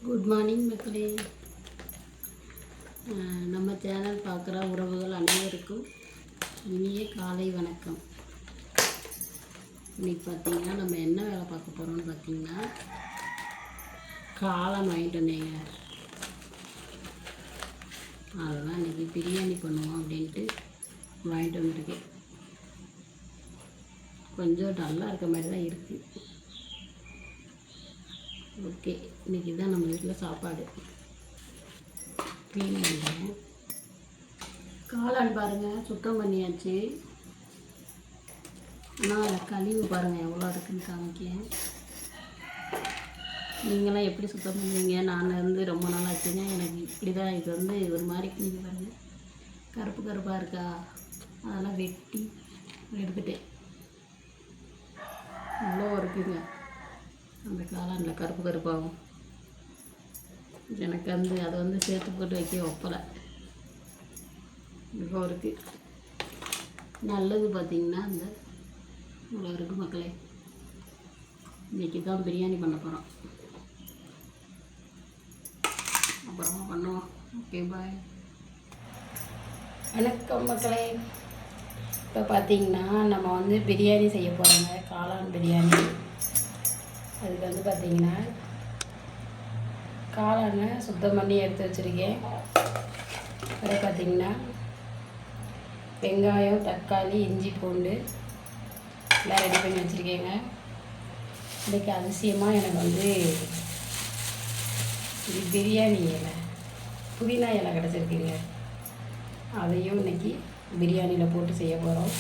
Good morning மக்களே. நம்ம channel பார்க்குற உறவுகள் அனைவருக்கும் இனிய காலை வணக்கம். இன்றைக்கி பார்த்திங்கன்னா நம்ம என்ன வேலை பார்க்க போகிறோம்னு பார்த்திங்கன்னா காளான் வாங்கிட்டு வந்தேங்க. அதுதான் இன்றைக்கி பிரியாணி பண்ணுவோம் அப்படின்ட்டு வாங்கிட்டு வந்துருக்கேன். கொஞ்சம் நல்லா இருக்க மாதிரி தான் இருக்குது. ஓகே, இன்றைக்கி தான் நம்ம வீட்டில் சாப்பாடு. க்ளீன் பண்ணுறேன். காளான் பாருங்கள், சுத்தம் பண்ணியாச்சு. ஆனால் அதில் கழிவு பாருங்கள் எவ்வளோ இருக்குன்னு காமிக்கேன். நீங்களாம் எப்படி சுத்தம் பண்ணுவீங்க? நான் ரொம்ப நாள் ஆச்சுங்க. எனக்கு இப்படி தான் இது ஒரு மாதிரி நீங்கள் பாருங்கள், கருப்பு கருப்பாக இருக்கா, அதெல்லாம் வெட்டி எடுத்துட்டேன். அவ்வளோ இருக்குங்க அந்த காளானில் கருப்பு கருப்பாகும். எனக்கு அதை சேர்த்து போட்டு வைக்க ஒப்பலை. இப்போ இருக்குது நல்லது. பார்த்திங்கன்னா இவ்வளோ இருக்குது மக்களே. இன்றைக்கி தான் பிரியாணி பண்ண போகிறோம். அப்புறமா பண்ணுவோம். ஓகே, பாய். வணக்கம் மக்களே. இப்போ பார்த்திங்கன்னா நம்ம பிரியாணி செய்ய போகிறோங்க, காளான் பிரியாணி. அதுக்கு பார்த்திங்கன்னா காளானை சுத்தம் பண்ணி எடுத்து வச்சுருக்கேன். அதை பார்த்திங்கன்னா வெங்காயம், தக்காளி, இஞ்சி, பூண்டு எல்லாம் ரெடி பண்ணி வச்சுருக்கேங்க. இன்றைக்கி அதிசயமாக எனக்கு இது பிரியாணி இலை, புதினா இலை கிடச்சிருக்குங்க. அதையும் இன்றைக்கி பிரியாணியில் போட்டு செய்ய போகிறோம்.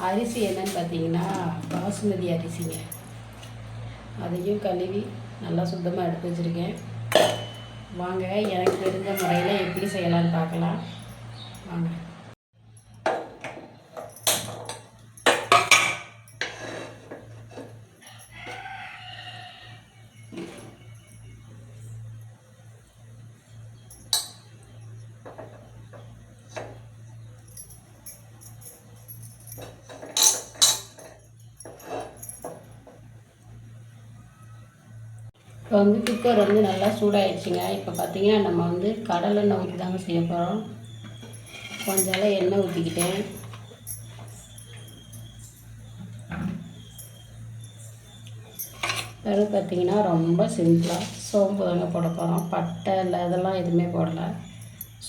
அரிசி என்னன்னு பார்த்திங்கன்னா பாசுமதி அரிசிங்க. அதையும் கழுவி நல்லா சுத்தமாக எடுத்து வச்சுருக்கேன். வாங்க, எனக்கு தெரிஞ்ச முறையில் எப்படி செய்யலான்னு பார்க்கலாம். வாங்க. இப்போ குக்கர் நல்லா சூடாகிடுச்சிங்க. இப்போ பார்த்திங்கன்னா நம்ம கடலெண்ணெய் ஊற்றி தாங்க செய்ய போகிறோம். கொஞ்சம் எண்ணெய் ஊற்றிக்கிட்டேன். அது பார்த்திங்கன்னா ரொம்ப சிம்பிளாக சோம்பு தாங்க போட போகிறோம். பட்டை இல்லை அதெல்லாம் எதுவுமே போடலை,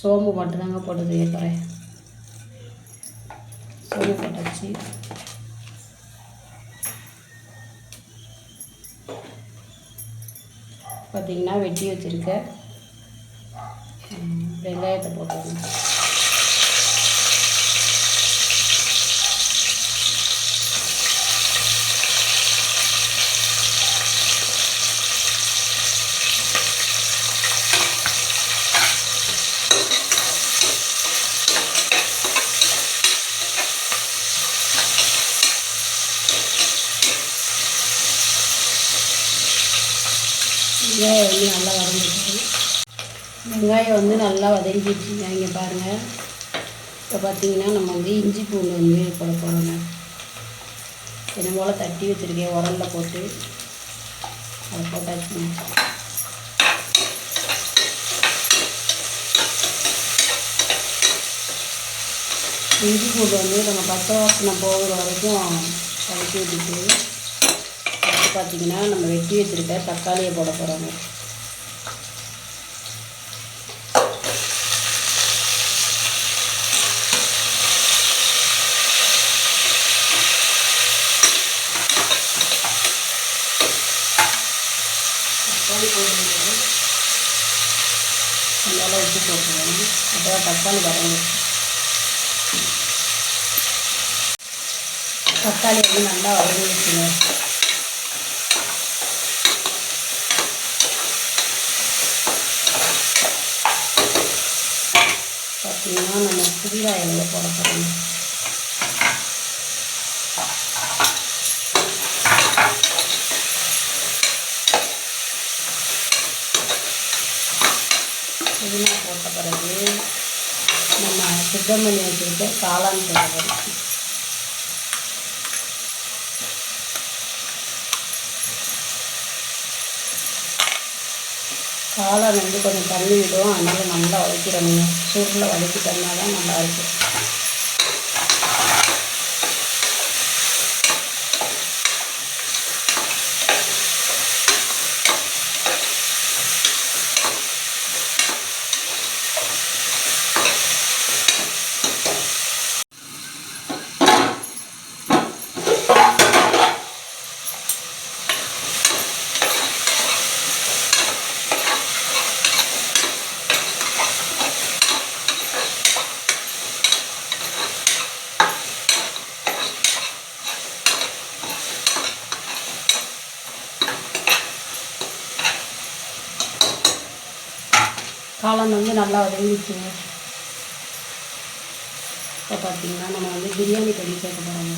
சோம்பு மட்டும்தாங்க போட்டு செய்ய போகிறேன். சோம்பு போட்டாச்சு. பார்த்திங்கன்னா வெட்டி வச்சுருக்க வெங்காயத்தை போட்டுக்கணும். வெங்காயம் நல்லா வதங்கிடுச்சு. வெங்காயம் நல்லா வதங்கிடுச்சுங்க. இங்கே பாருங்கள். இப்போ பார்த்திங்கன்னா நம்ம இஞ்சி பூண்டு போட போகிறோங்க. என்ன போல் தட்டி வச்சுருக்கேன், உரலில் போட்டு அதை போட்டாச்சுங்க. இஞ்சி பூண்டு நம்ம பச்சை வாசனை போகிற வரைக்கும் வதக்கி விட்டுட்டு பார்த்திங்கன்னா நம்ம வெட்டி வச்சுருக்க தக்காளியை போட போகிறோங்க. தக்காளி போடுறது நல்லா உப்பு போட்டுருவோம். அப்போ தக்காளி வரணும். தக்காளி நல்லா வதங்கிடுச்சுங்க. பார்த்திங்கன்னா நம்ம புதினா இலையை போட போகிறோம். புதினா போட்ட பிறகு நம்ம சுத்தம் பண்ணி வச்சுக்கிட்டு காளான் போட போகிறோம். காளான் வந்து கொஞ்சம் தண்ணி விடும், அதனால் நல்லா வதக்கிடணுங்க. சூட்டில் வதக்கிட்டோம்னா தான் நல்லாயிருக்கும். காளான் வந்து நல்லா வதங்கிடுச்சுங்க. இப்போ பார்த்தீங்கன்னா நம்ம வந்து பிரியாணி பொடி சேர்க்க போகிறோங்க.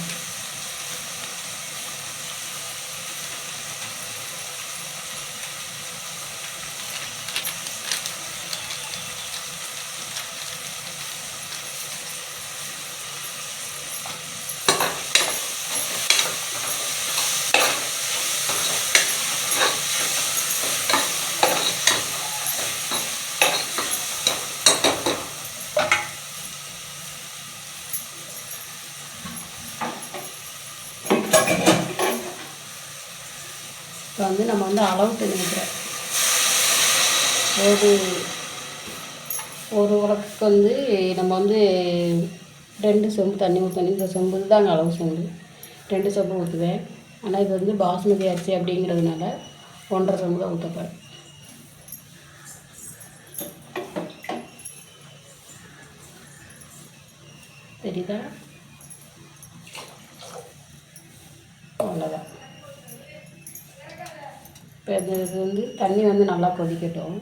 இப்போ வந்து நம்ம வந்து அளவு தண்ணி ஊற்றுறோம். ஒரு உலக்குக்கு வந்து நம்ம வந்து 2 செம்பு தண்ணி ஊற்றணும். இந்த செம்பு தாங்க அளவு செம்பு, 2 செம்பு ஊற்றுவேன். ஆனால் இது வந்து பாசுமதி அரிசி அப்படிங்கிறதுனால 1.5 செம்பு தான் ஊற்றப்பேன். தெரியுதா? அவ்வளோதான். இப்போ இது வந்து தண்ணி வந்து நல்லா கொதிக்கட்டும்.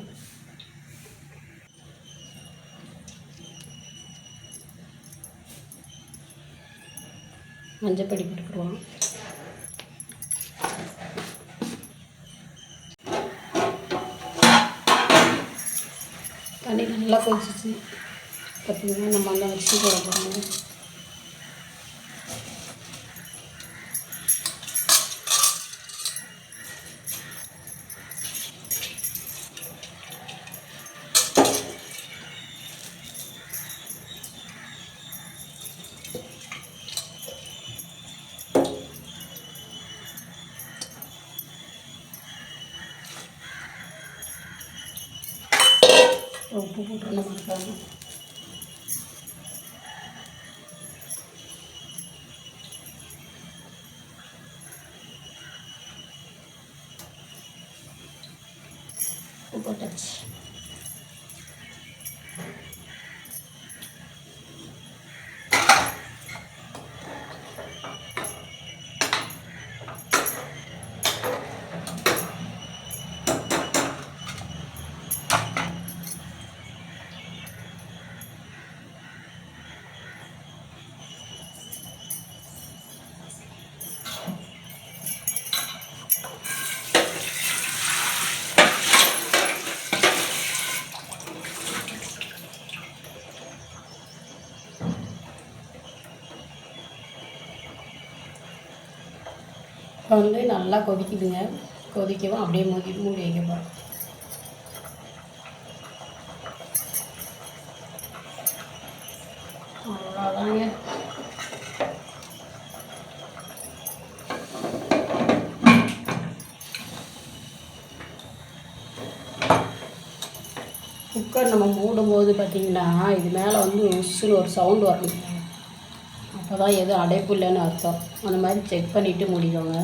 மஞ்சப்பொடி போட்டுக்குருவோம். தண்ணி நல்லா கொதிச்சிச்சு. பார்த்திங்கன்னா நம்ம அந்த அரிசி போட போகிறோம். உப்பு போட்டுருணும் மறக்காம. உப்பு போட்டாச்சு. இப்போ வந்து நல்லா கொதிக்குதுங்க. கொதிக்கவும் அப்படியே மூடி வைக்க போகிறோம். அவ்வளோதாங்க. குக்கர் நம்ம மூடும்போது பார்த்திங்கன்னா இது மேலே வந்து உஸ்ஸுன்னு ஒரு சவுண்டு வரணும். அப்போ தான் எதுவும் அடைப்பு இல்லைன்னு அர்த்தம். அந்த மாதிரி செக் பண்ணிவிட்டு மூடிக்கோங்க.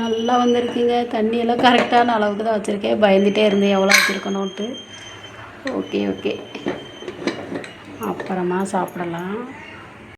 நல்லா வந்திருக்குங்க. தண்ணியெல்லாம் கரெக்டான அளவுக்கு தான் வச்சுருக்கேன். பயந்துகிட்டே இருந்தேன் எவ்வளோ வச்சுருக்கணுன்ட்டு. ஓகே, அப்புறமா சாப்பிடலாம்.